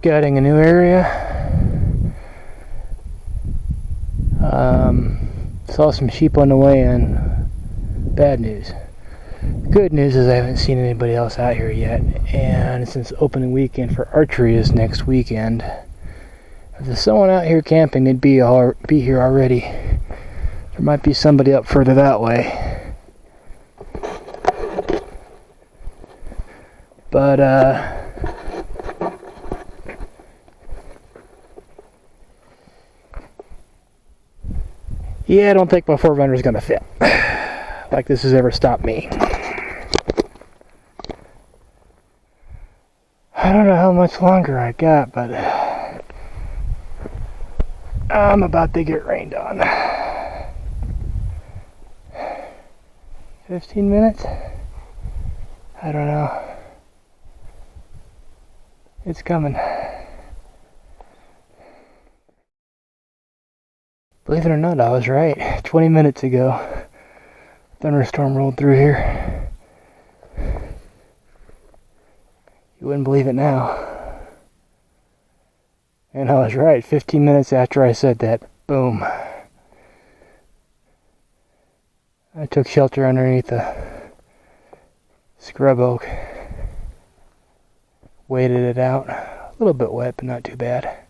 scouting a new area. Saw some sheep on the way in. Bad news. Good news is I haven't seen anybody else out here yet, and since opening weekend for archery is next weekend, if there's someone out here camping, they'd be here already. There might be somebody up further that way. But, yeah, I don't think my 4Runner is going to fit. Like this has ever stopped me. I don't know how much longer I got, but I'm about to get rained on. 15 minutes? I don't know. It's coming. Believe it or not, I was right. 20 minutes ago, thunderstorm rolled through here. You wouldn't believe it now. And I was right. 15 minutes after I said that, boom. I took shelter underneath a scrub oak. Waited it out. A little bit wet, but not too bad.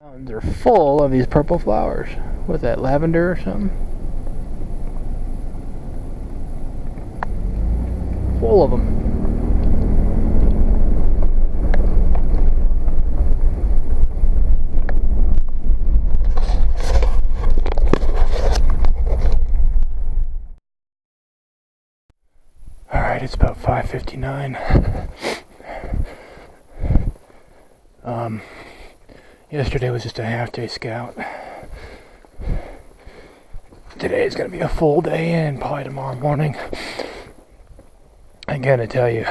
Mountains are full of these purple flowers. What's that, lavender or something? Full of them. Alright, it's about 5:59. Yesterday was just a half-day scout. Today is going to be a full day, and probably tomorrow morning. I gotta tell you,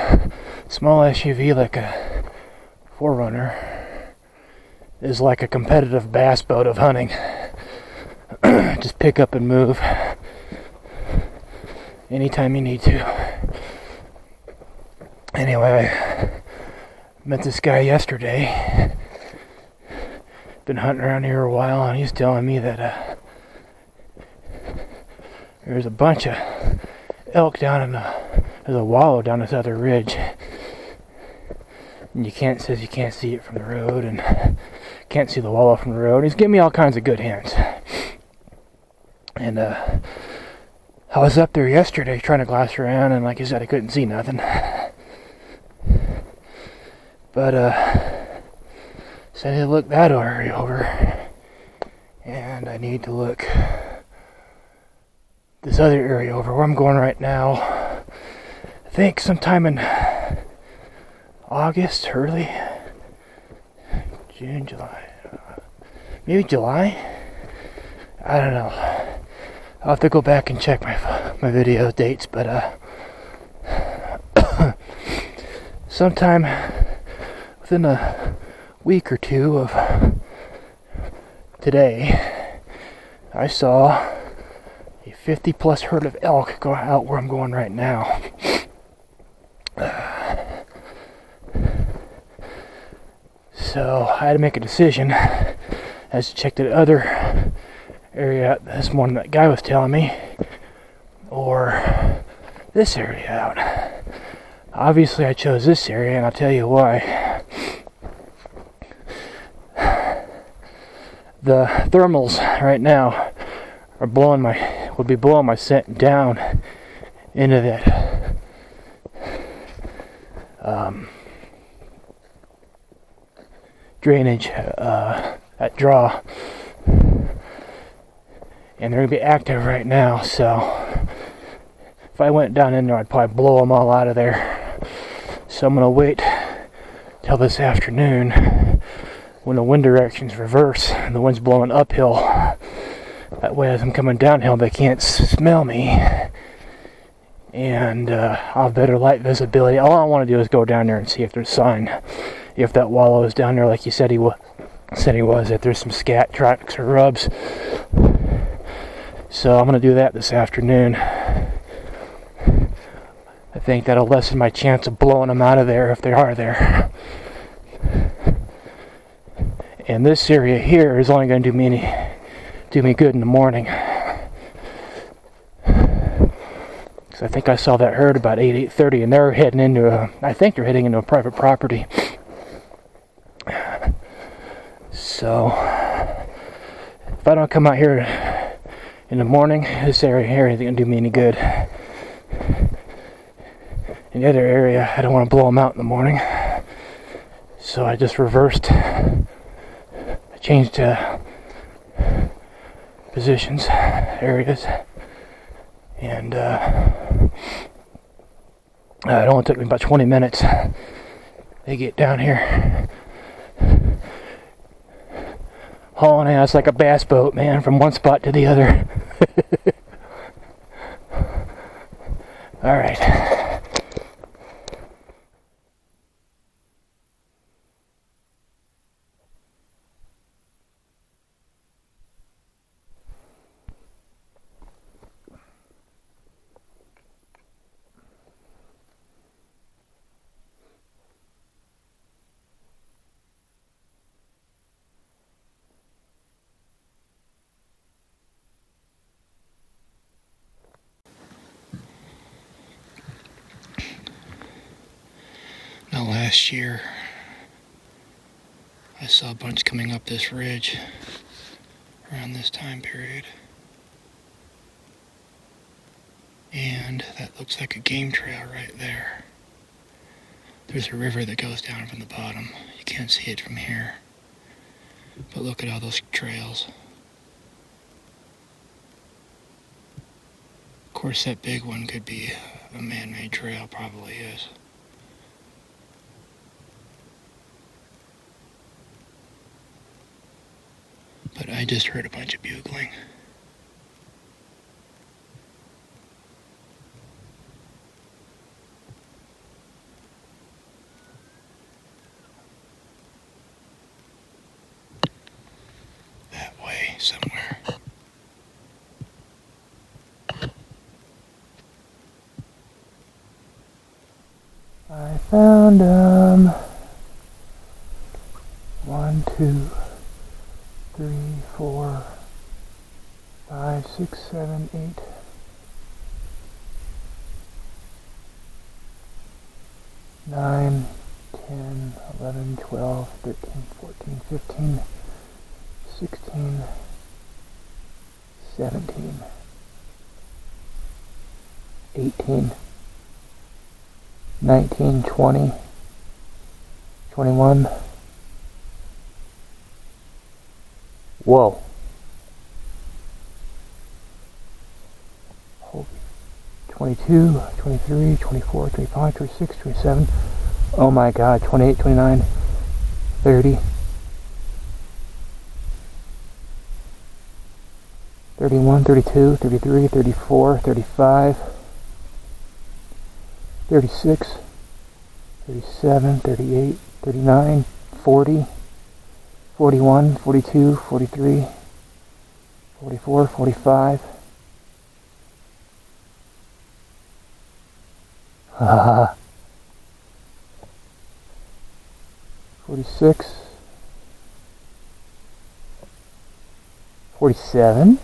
small SUV like a 4Runner is like a competitive bass boat of hunting. Just pick up and move anytime you need to. Anyway, I met this guy yesterday. Been hunting around here a while, and he's telling me that there's a bunch of elk down in there's a wallow down this other ridge, and you can't see it from the road, and can't see the wallow from the road. He's giving me all kinds of good hints, and I was up there yesterday trying to glass around, and like I said, I couldn't see nothing, but so I need to look that area over, and I need to look this other area over where I'm going right now. I think sometime in August, early June, July, maybe July. I don't know. I'll have to go back and check my video dates, but sometime within a week or two of today, I saw a 50+ herd of elk go out where I'm going right now. So I had to make a decision as to check the other area out this morning that guy was telling me, or this area out. Obviously I chose this area, and I'll tell you why. The thermals right now are would be blowing my scent down into that drainage, that draw, and they're gonna be active right now. So if I went down in there, I'd probably blow them all out of there. So I'm gonna wait till this afternoon when the wind direction's reverse and the wind's blowing uphill. That way, as I'm coming downhill, they can't smell me, and I'll have better light visibility. All I want to do is go down there and see if there's sign, if that wallow is down there like you said he was, if there's some scat tracks or rubs. So I'm going to do that this afternoon. think that'll lessen my chance of blowing them out of there if they are there. And this area here is only going to do me good in the morning. So I think I saw that herd about 8:30, and they're heading into a private property. So if I don't come out here in the morning, this area here isn't going to do me any good. In the other area, I don't want to blow them out in the morning. So I just reversed. I changed positions, areas. And it only took me about 20 minutes. They get down here. Hauling ass like a bass boat, man, from one spot to the other. Alright. Now last year, I saw a bunch coming up this ridge around this time period. And that looks like a game trail right there. There's a river that goes down from the bottom. You can't see it from here. But look at all those trails. Of course, that big one could be a man-made trail, probably is. But I just heard a bunch of bugling. That way, somewhere. I found them. 1, 2, 3, 4, 5, 6, 7, 8. 9, 10, 11, 12, 13, 14, 15, 16, 17, 18, 19, 20, 21. Whoa. Holy. 22, 23, 24, 25, 26, 27. Oh my god, 28, 29, 30. 31, 32, 33, 34, 35, 36, 37, 38, 39, 40, 41, 42, 43, 44, 45. 46, 47,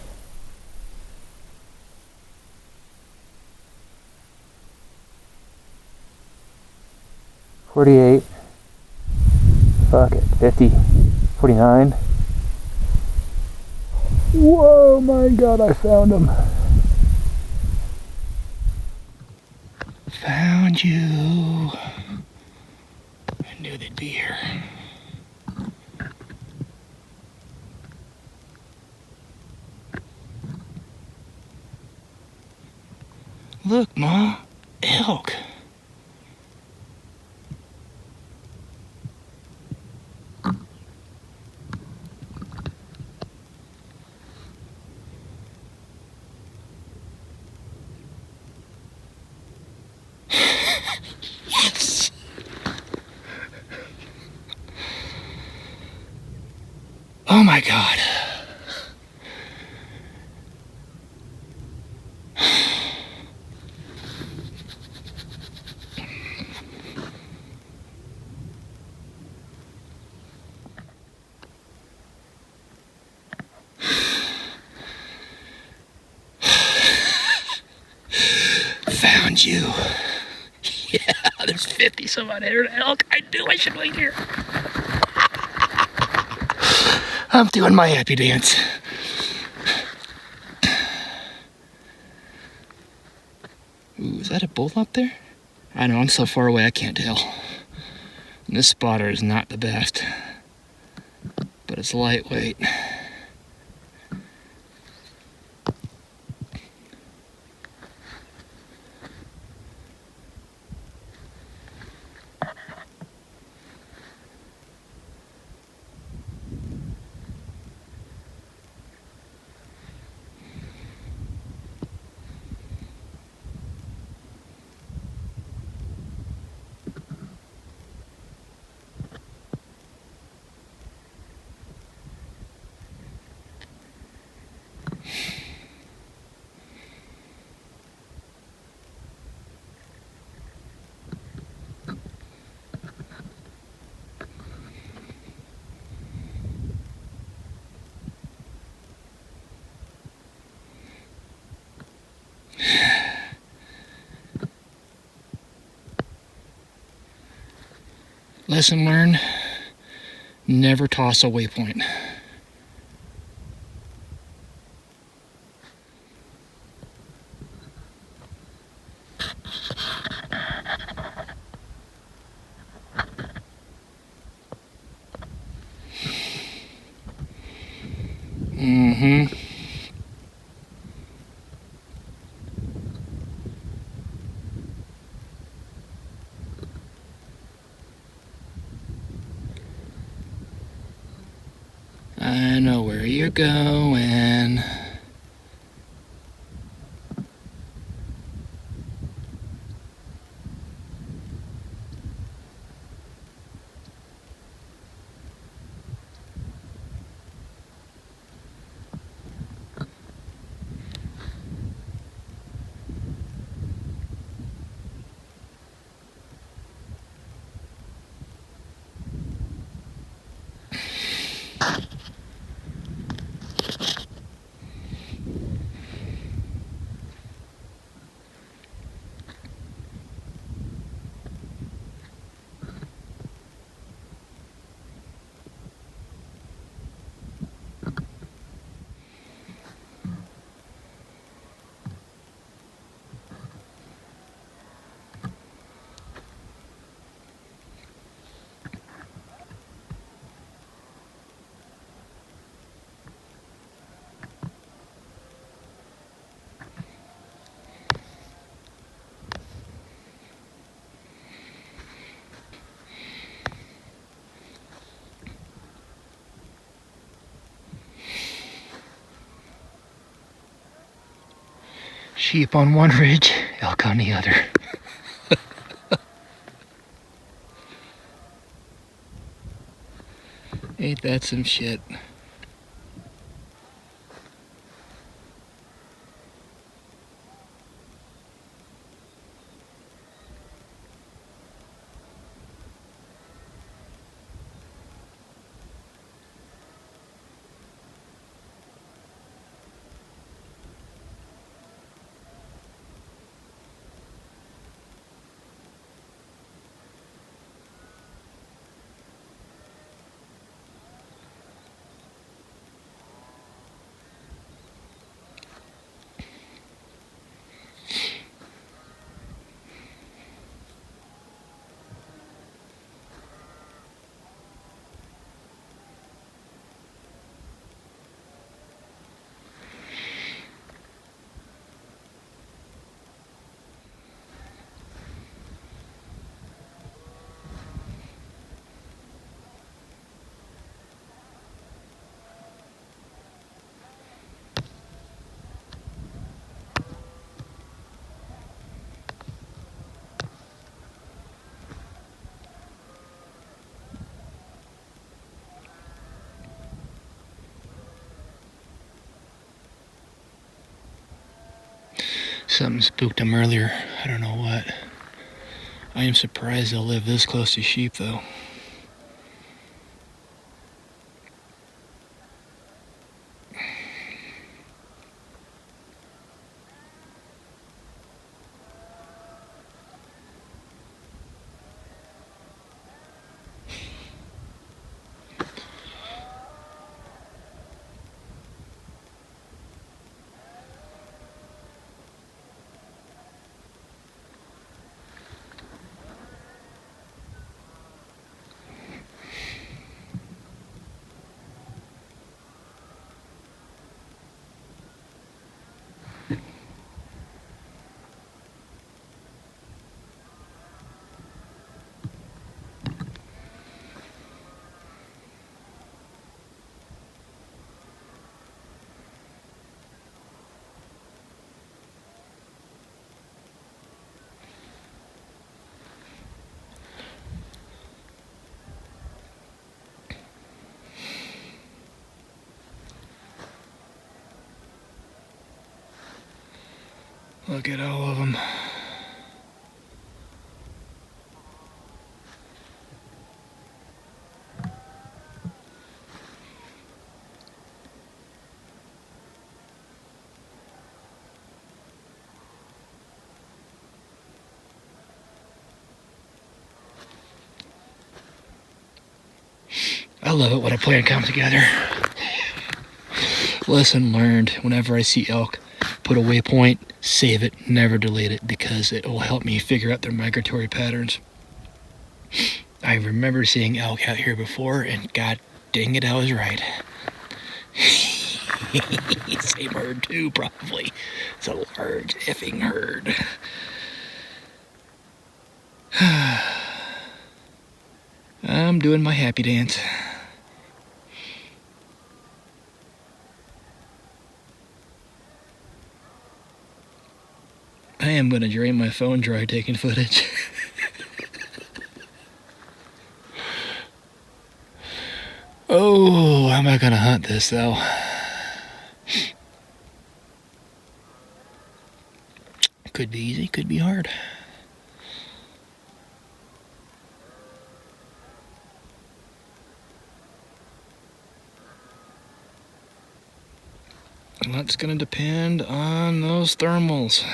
48, fuck it, 50, 49. Whoa, my god, I found them. Found you. I knew they'd be here. Look, Ma, elk. Yes. Oh my god. found you. Yeah, there's 50 some odd elk. I knew I should wait here. I'm doing my happy dance. Ooh, is that a bull up there? I know, I'm so far away I can't tell. And this spotter is not the best, but it's lightweight. Lesson learned, never toss a waypoint. Mm-hmm. I know where you're going. Sheep on one ridge, elk on the other. Ain't that some shit? Something spooked him earlier. I don't know what. I am surprised they'll live this close to sheep, though. Look at all of them. I love it when a plan comes together. Lesson learned, whenever I see elk, put a waypoint, save it, never delete it, because it will help me figure out their migratory patterns. I remember seeing elk out here before, and god dang it, I was right. Same herd too, probably. It's a large effing herd. I'm doing my happy dance. I am going to drain my phone dry taking footage. Oh, how am I going to hunt this though? Could be easy, could be hard. And that's going to depend on those thermals.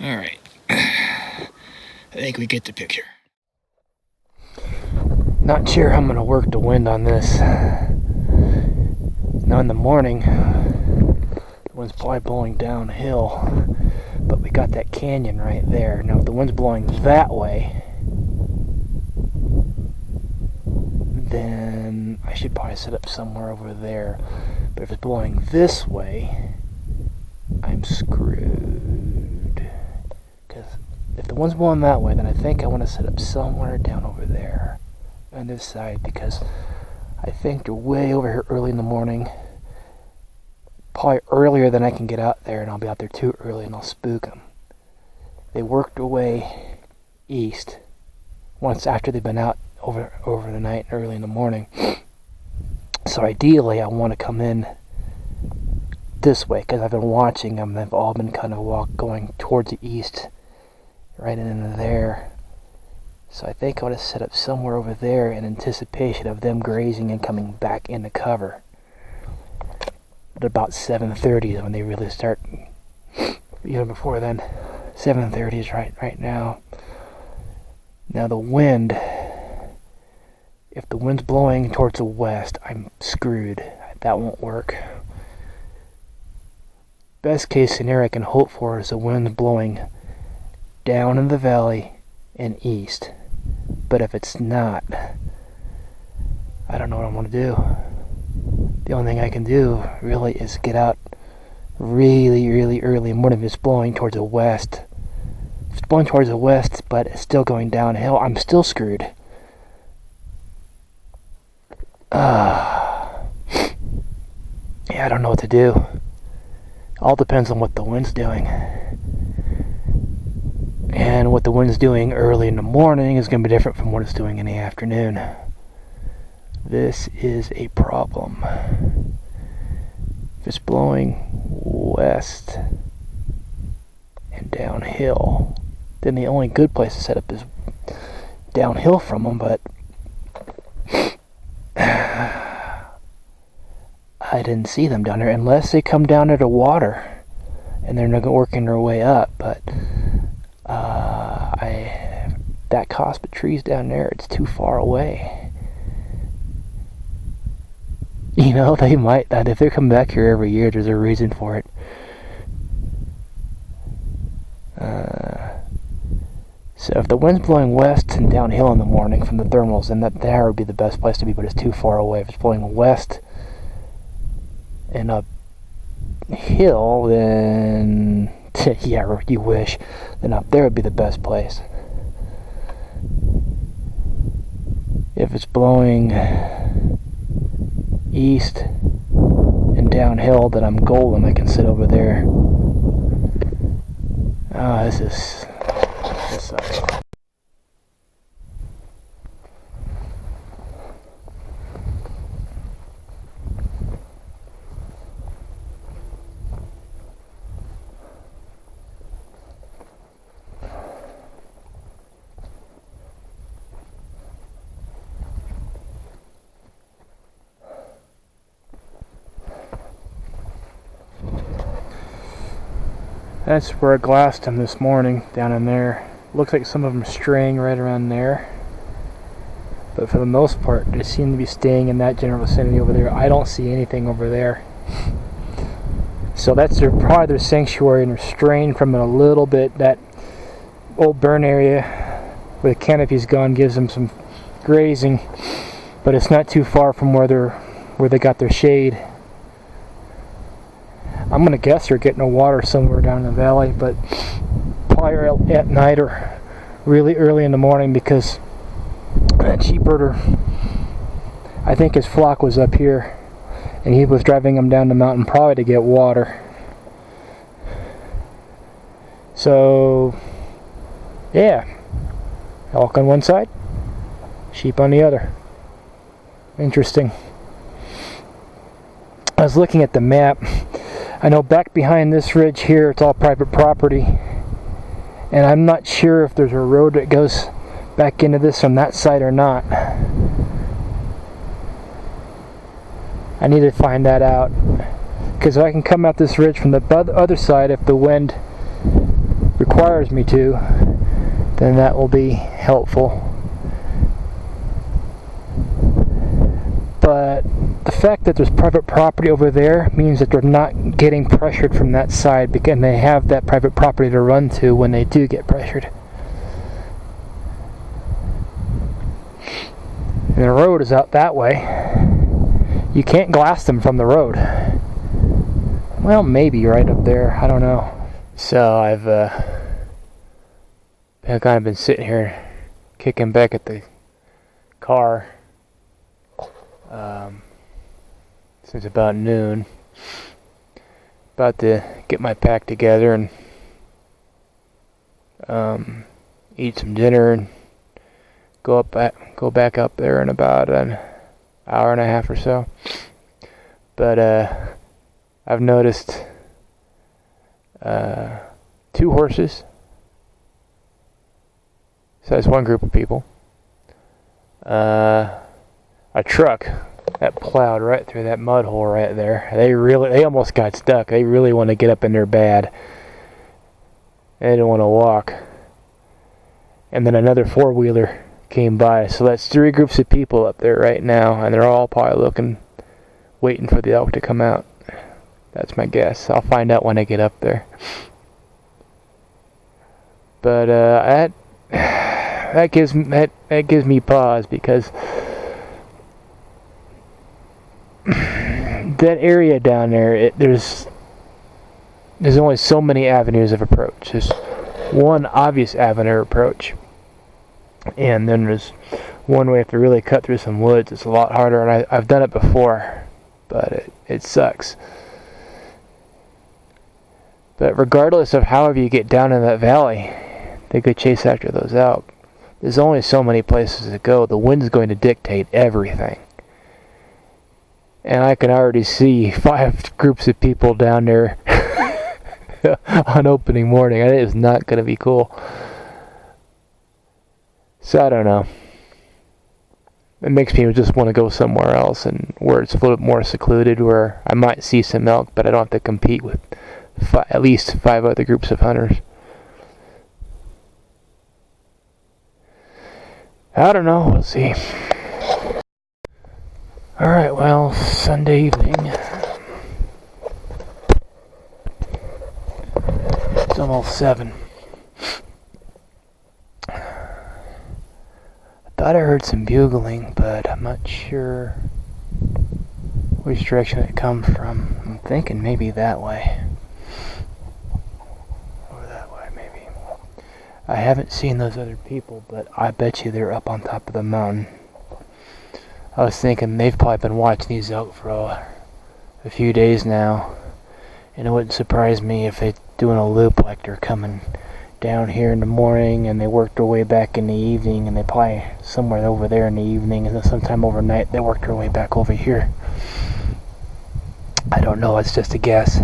All right. I think we get the picture. Not sure how I'm going to work the wind on this. Now in the morning, the wind's probably blowing downhill, but we got that canyon right there. Now if the wind's blowing that way, then I should probably set up somewhere over there. But if it's blowing this way, I'm screwed. Because if the wind's blowing that way, then I think I want to set up somewhere down over there on this side, because I think they're way over here early in the morning, probably earlier than I can get out there, and I'll be out there too early and I'll spook them. They worked their way east once after they've been out over the night and early in the morning. So ideally I want to come in this way, because I've been watching them. They've all been kind of going towards the east, right into there. So I think I want to set up somewhere over there in anticipation of them grazing and coming back into cover. At about 7:30 is when they really start. Even before then, 7:30 is right now. Now the wind, if the wind's blowing towards the west, I'm screwed. That won't work. Best case scenario I can hope for is the wind blowing down in the valley and east. But if it's not, I don't know what I'm going to do. The only thing I can do really is get out really, really early in the morning if it's blowing towards the west. If it's blowing towards the west, but it's still going downhill, I'm still screwed. Yeah, I don't know what to do. All depends on what the wind's doing. And what the wind's doing early in the morning is going to be different from what it's doing in the afternoon. This is a problem. If it's blowing west and downhill, then the only good place to set up is downhill from them, but I didn't see them down there unless they come down to the water and they're not working their way up. But that cosp of trees down there, it's too far away. You know, they might, if they're coming back here every year, there's a reason for it. So if the wind's blowing west and downhill in the morning from the thermals, then that there would be the best place to be, but it's too far away. If it's blowing west and uphill, then yeah, you wish. Then up there would be the best place. If it's blowing east and downhill that I'm golden. I can sit over there. Oh, this sucks. That's where I glassed them this morning, down in there. Looks like some of them are straying right around there. But for the most part, they seem to be staying in that general vicinity over there. I don't see anything over there. So that's probably their sanctuary, and they're straying from it a little bit. That old burn area where the canopy's gone gives them some grazing, but it's not too far from where they got their shade. I'm going to guess they're getting the water somewhere down in the valley, but probably at night or really early in the morning, because that sheepherder, I think his flock was up here, and he was driving them down the mountain probably to get water. So, yeah, elk on one side, sheep on the other. Interesting. I was looking at the map. I know back behind this ridge here, it's all private property, and I'm not sure if there's a road that goes back into this from that side or not. I need to find that out, because if I can come out this ridge from the other side, if the wind requires me to, then that will be helpful. But the fact that there's private property over there means that they're not getting pressured from that side, because they have that private property to run to when they do get pressured. And the road is out that way. You can't glass them from the road. Well, maybe right up there. I don't know. So I've kind of been sitting here kicking back at the car since about noon. About to get my pack together and eat some dinner and go back up there in about an hour and a half or so. But I've noticed 2 horses. So that's one group of people. A truck that plowed right through that mud hole right there. They almost got stuck. They really want to get up in there bad. They didn't want to walk. And then another 4-wheeler came by. So that's 3 groups of people up there right now, and they're all probably waiting for the elk to come out. That's my guess. I'll find out when I get up there. But that gives me pause, because that area down there, there's only so many avenues of approach. There's one obvious avenue of approach, and then there's one way if to really cut through some woods. It's a lot harder, and I've done it before, but it sucks. But regardless of however you get down in that valley, they could chase after those elk. There's only so many places to go. The wind's going to dictate everything. And I can already see 5 groups of people down there on opening morning. It is not going to be cool. So I don't know. It makes me just want to go somewhere else, and where it's a little bit more secluded, where I might see some elk, but I don't have to compete with at least 5 other groups of hunters. I don't know. We'll see. Alright, well, Sunday evening. It's almost 7. I thought I heard some bugling, but I'm not sure which direction it come from. I'm thinking maybe that way. Or that way, maybe. I haven't seen those other people, but I bet you they're up on top of the mountain. I was thinking they've probably been watching these elk for a few days now, and it wouldn't surprise me if they're doing a loop like they're coming down here in the morning and they worked their way back in the evening, and they probably somewhere over there in the evening, and then sometime overnight they worked their way back over here. I don't know, it's just a guess.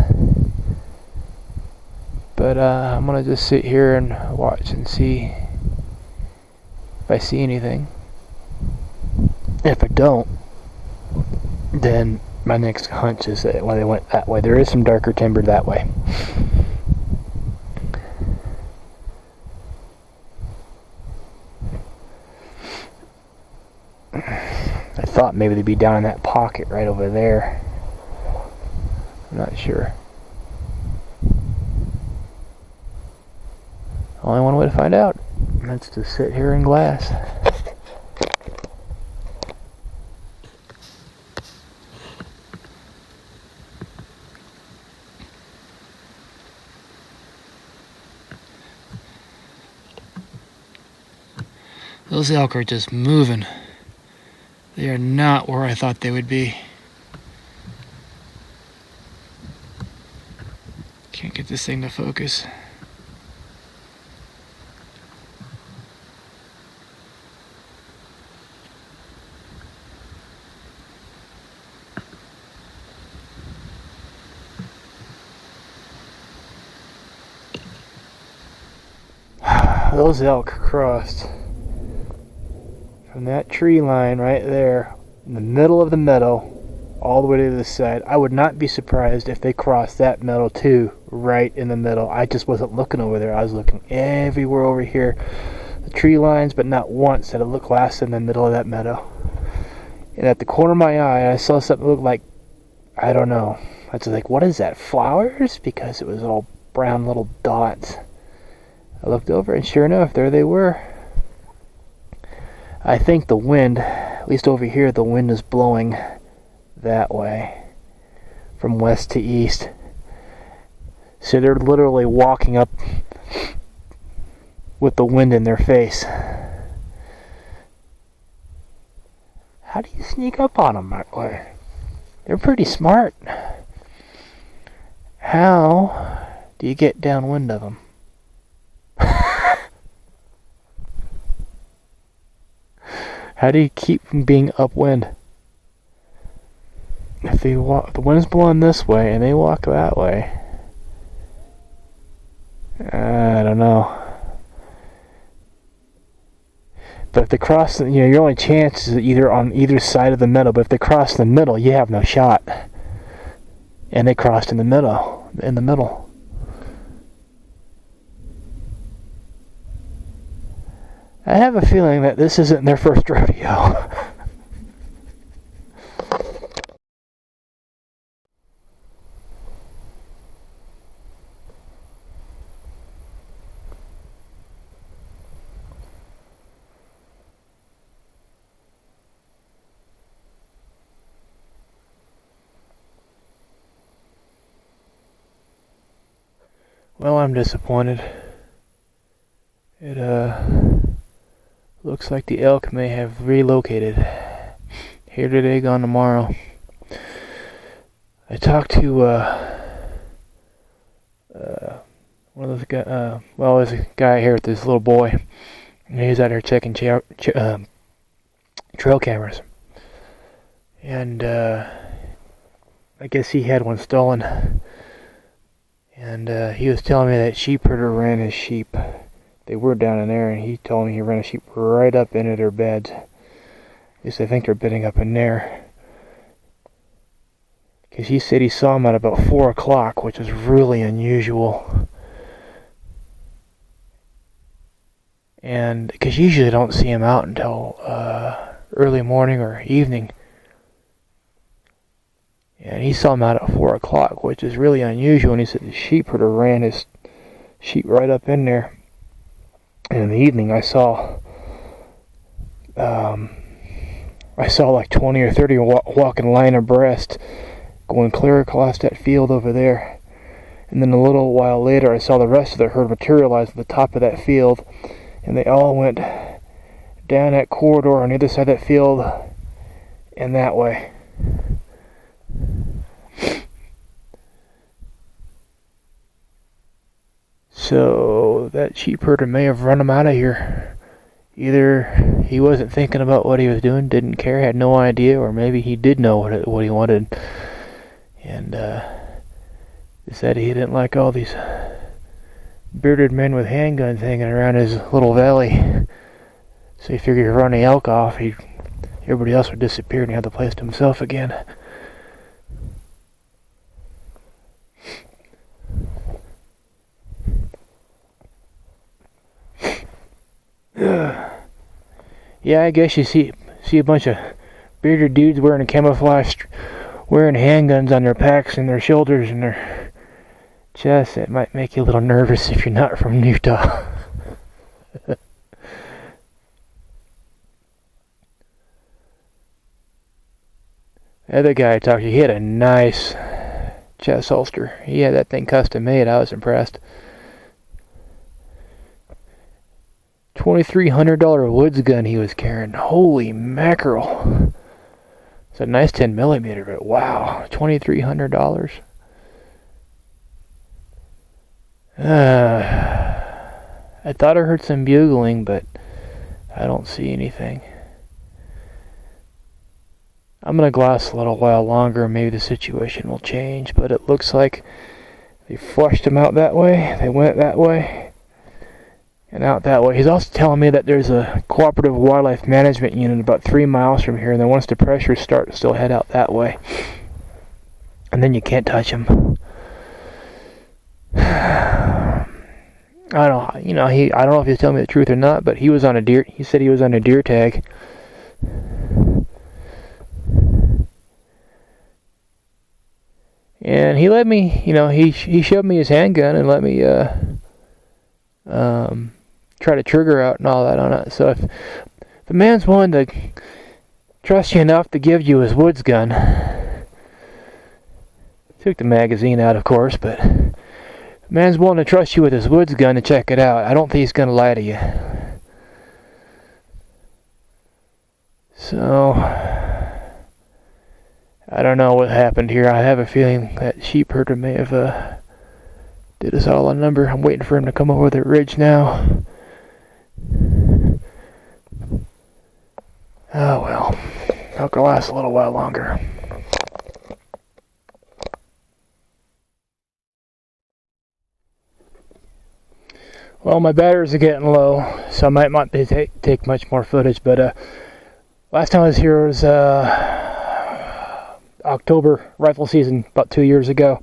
But I'm gonna just sit here and watch and see if I see anything. If I don't, then my next hunch is that when they went that way, there is some darker timber that way. I thought maybe they'd be down in that pocket right over there. I'm not sure. Only one way to find out. That's to sit here and glass. Those elk are just moving. They are not where I thought they would be. Can't get this thing to focus. Those elk crossed from that tree line right there in the middle of the meadow all the way to the side. I would not be surprised if they crossed that meadow too, right in the middle. I just wasn't looking over there. I was looking everywhere over here, the tree lines, but not once did it look glass in the middle of that meadow. And at the corner of my eye, I saw something that looked like, I don't know. I was like, what is that, flowers? Because it was all brown little dots. I looked over, and sure enough, there they were. I think the wind, at least over here, the wind is blowing that way, from west to east. So they're literally walking up with the wind in their face. How do you sneak up on them that way? They're pretty smart. How do you get downwind of them? How do you keep from being upwind? If they walk, the wind's blowing this way and they walk that way, I don't know. But if they cross, your only chance is either on either side of the middle. But if they cross the middle, you have no shot. And they crossed in the middle. I have a feeling that this isn't their first rodeo. Well, I'm disappointed. It looks like the elk may have relocated. Here today, gone tomorrow. I talked to one of those guys. There's a guy here with this little boy, and he's out here checking trail cameras. And I guess he had one stolen. And he was telling me that sheep herder ran his sheep. They were down in there, and he told me he ran a sheep right up into their beds. At least I think they're bedding up in there. Because he said he saw them at about 4 o'clock, which was really unusual. And because usually I don't see him out until early morning or evening. And he saw him out at 4 o'clock, which is really unusual. And he said the sheep herder ran his sheep right up in there. And in the evening, I saw like 20 or 30 walking line abreast, going clear across that field over there. And then a little while later, I saw the rest of the herd materialize at the top of that field, and they all went down that corridor on the other side of that field and that way. So that sheep herder may have run him out of here. Either he wasn't thinking about what he was doing, didn't care, had no idea, or maybe he did know what he wanted, and decided he didn't like all these bearded men with handguns hanging around his little valley. So he figured if he run the elk off, everybody else would disappear and he had the place to himself again. Yeah, I guess you see a bunch of bearded dudes wearing a camouflage, wearing handguns on their packs and their shoulders and their chests. It might make you a little nervous if you're not from Utah. The other guy I talked to, he had a nice chest holster. He had that thing custom made. I was impressed. $2,300 Woods gun he was carrying. Holy mackerel. It's a nice 10mm, but wow, $2,300. I thought I heard some bugling, but I don't see anything. I'm going to glass a little while longer, maybe the situation will change, but it looks like they flushed him out that way, they went that way, and out that way. He's also telling me that there's a cooperative wildlife management unit about 3 miles from here, and then once the pressures start, still head out that way. And then you can't touch him. I don't know if he's telling me the truth or not, but he said he was on a deer tag. And he let me, he shoved me his handgun and let me try to trigger out and all that on it. So if the man's willing to trust you enough to give you his Woods gun, took the magazine out, of course, but the man's willing to trust you with his Woods gun to check it out, I don't think he's going to lie to you. So I don't know what happened here. I have a feeling that sheep herder may have did us all a number. I'm waiting for him to come over the ridge now. Oh well, I'll last a little while longer. Well, my batteries are getting low, so I might not take much more footage, but last time I was here was October rifle season, about 2 years ago.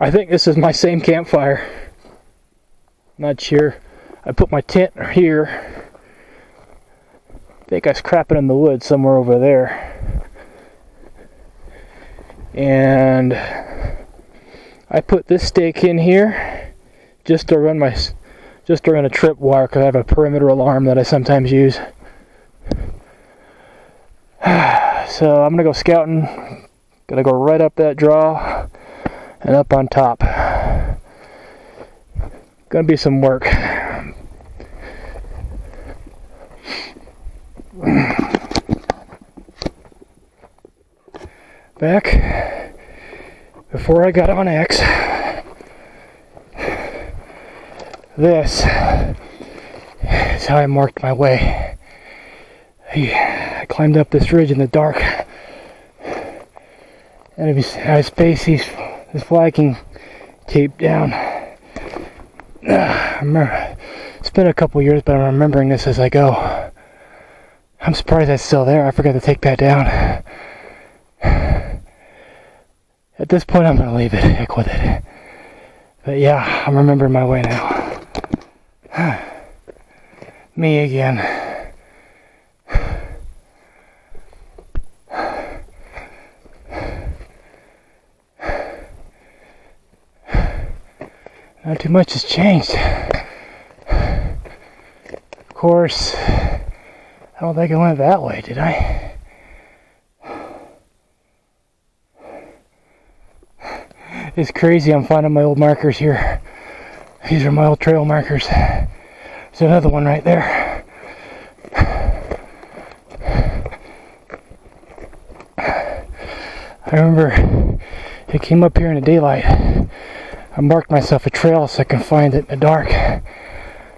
I think this is my same campfire. Not sure. I put my tent here. I think I was crapping in the woods somewhere over there. And I put this stake in here just to run a trip wire, because I have a perimeter alarm that I sometimes use. So I'm gonna go scouting. Gonna go right up that draw and up on top. Gonna be some work. Back before I got on X, this is how I marked my way. I climbed up this ridge in the dark, and I spaced this flagging tape down. It's been a couple years, but I'm remembering this as I go. I'm surprised that's still there. I forgot to take that down. At this point, I'm gonna leave it. Heck with it. But yeah, I'm remembering my way now. Me again. Not too much has changed. Of course, I don't think I went that way, did I? It's crazy, I'm finding my old markers here. These are my old trail markers. There's another one right there. I remember it came up here in the daylight. I marked myself a trail so I can find it in the dark.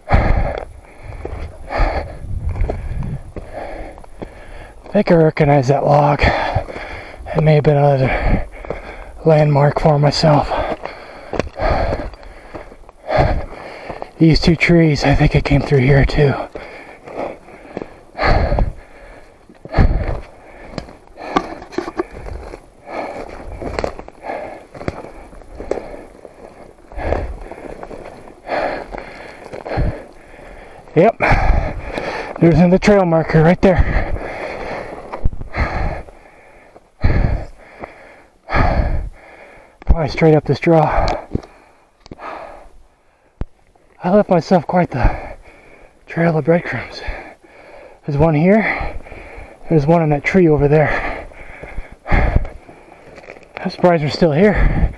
I think I recognize that log. It may have been another landmark for myself. These two trees, I think it came through here too. Yep, there's another trail marker right there. Probably straight up this draw. I left myself quite the trail of breadcrumbs. There's one here, there's one in that tree over there. I'm surprised we're still here.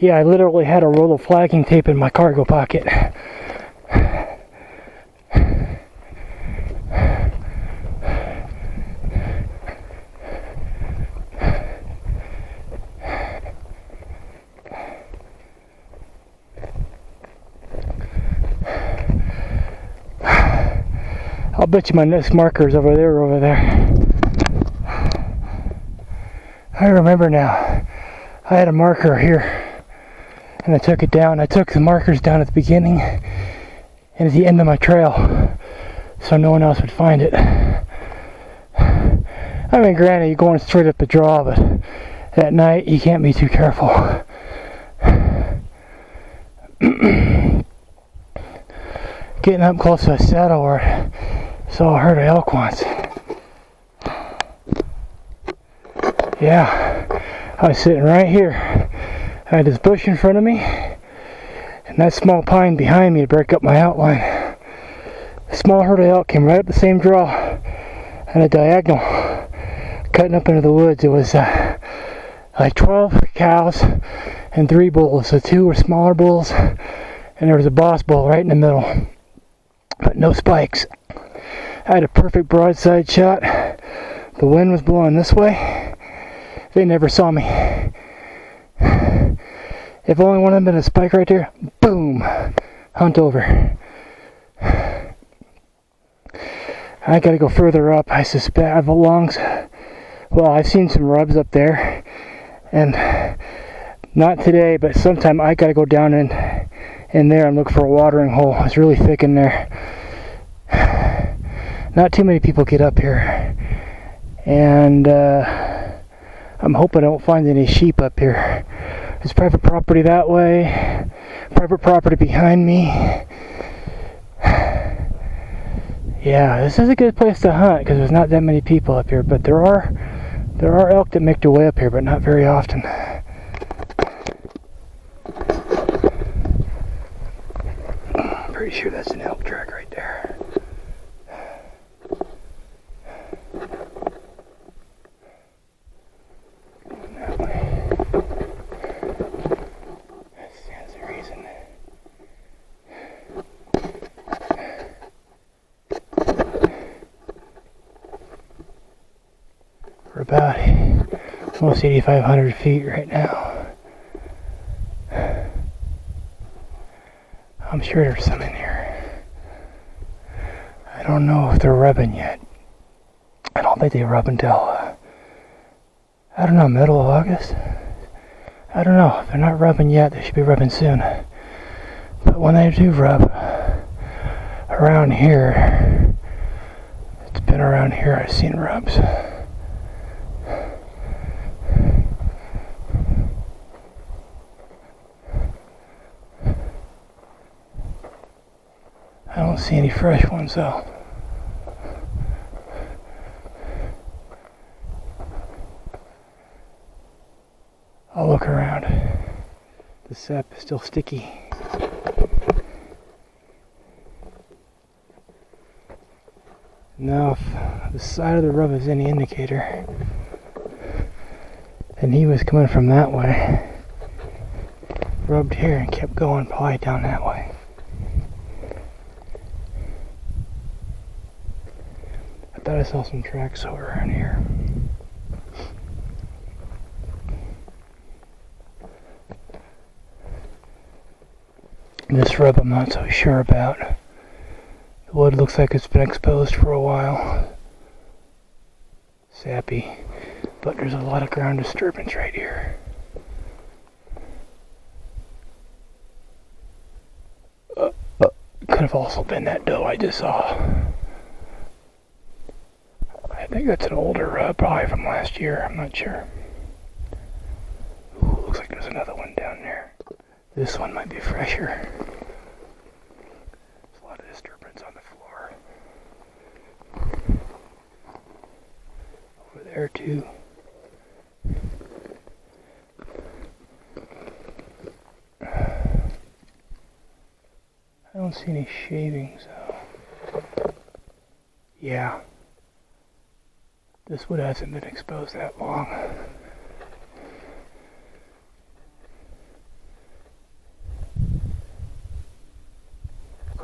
Yeah, I literally had a roll of flagging tape in my cargo pocket. I'll bet you my next marker is over there. I remember now. I had a marker here. And I took it down. I took the markers down at the beginning and at the end of my trail so no one else would find it. I mean, granted, you're going straight up the draw, but at night you can't be too careful. Getting up close to a saddle where I saw a herd of elk once. Yeah, I was sitting right here. I had this bush in front of me, and that small pine behind me to break up my outline. A small herd of elk came right up the same draw, and a diagonal, cutting up into the woods. It was like 12 cows and 3 bulls. So 2 were smaller bulls, and there was a boss bull right in the middle, but no spikes. I had a perfect broadside shot. The wind was blowing this way. They never saw me. If only one of them had been a spike right there, boom, hunt over. I gotta go further up. I suspect I've I've seen some rubs up there, and not today, but sometime I gotta go down in there and look for a watering hole. It's really thick in there. Not too many people get up here, and I'm hoping I don't find any sheep up here. There's private property that way, private property behind me. Yeah, this is a good place to hunt because there's not that many people up here, but there are elk that make their way up here, but not very often. I'm pretty sure that's an elk track right there. We're about almost 8,500 feet right now. I'm sure there's some in here. I don't know if they're rubbing yet. I don't think they rub until, I don't know, middle of August? I don't know. If they're not rubbing yet, they should be rubbing soon. But when they do rub around here, it's been around here I've seen rubs. I don't see any fresh ones though. I'll look around. The sap is still sticky. Now if the side of the rub is any indicator, then he was coming from that way. Rubbed here and kept going probably down that way. I thought thought I saw some tracks around here. This rub I'm not so sure about. The wood looks like it's been exposed for a while. Sappy. But there's a lot of ground disturbance right here. Could have also been that doe I just saw. I think that's an older rub, probably from last year. I'm not sure. Ooh, looks like there's another one down there. This one might be fresher. There's a lot of disturbance on the floor. Over there too. I don't see any shavings though. Yeah. This wood hasn't been exposed that long.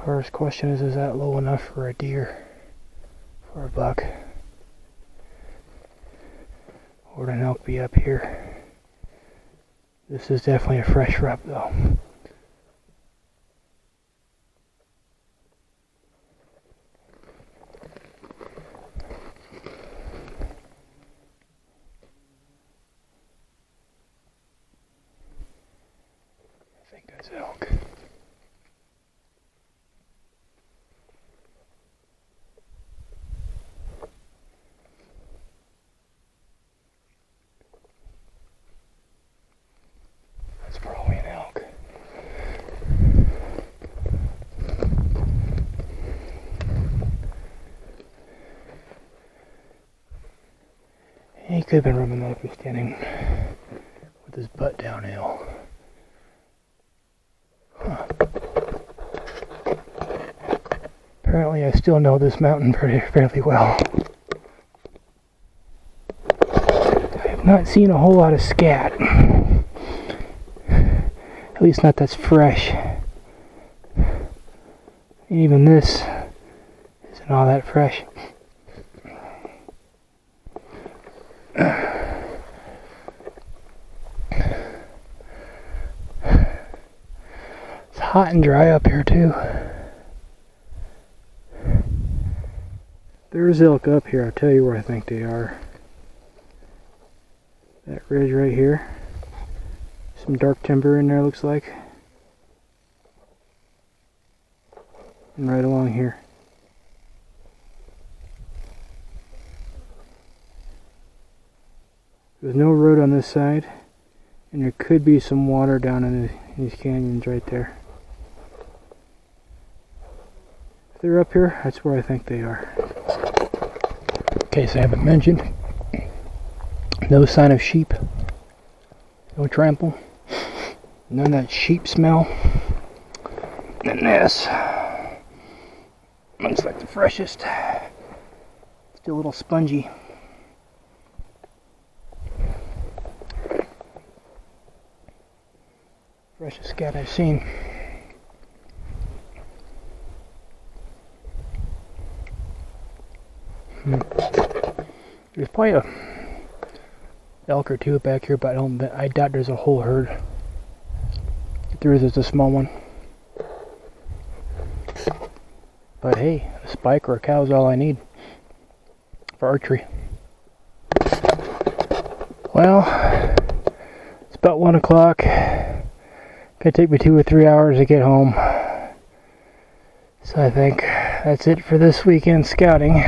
First question is that low enough for a deer? For a buck? Or would an elk be up here? This is definitely a fresh rub though. I think that's elk. That's probably an elk. He could have been rubbing like he was standing with his butt downhill. Huh. Apparently I still know this mountain fairly well. I have not seen a whole lot of scat. At least not that's fresh. And even this isn't all that fresh. It's hot and dry up here too. There's elk up here, I'll tell you where I think they are. That ridge right here. Some dark timber in there looks like. And right along here. There's no road on this side. And there could be some water down in these canyons right there. If they're up here, that's where I think they are. In case I haven't mentioned, no sign of sheep. No trample. None of that sheep smell. And this looks like the freshest. Still a little spongy. Freshest scat I've seen. There's probably a elk or two back here, but I doubt there's a whole herd. If there is, it's a small one. But hey, a spike or a cow is all I need for archery. Well, it's about 1 o'clock. Gonna take me 2 or 3 hours to get home. So I think that's it for this weekend scouting.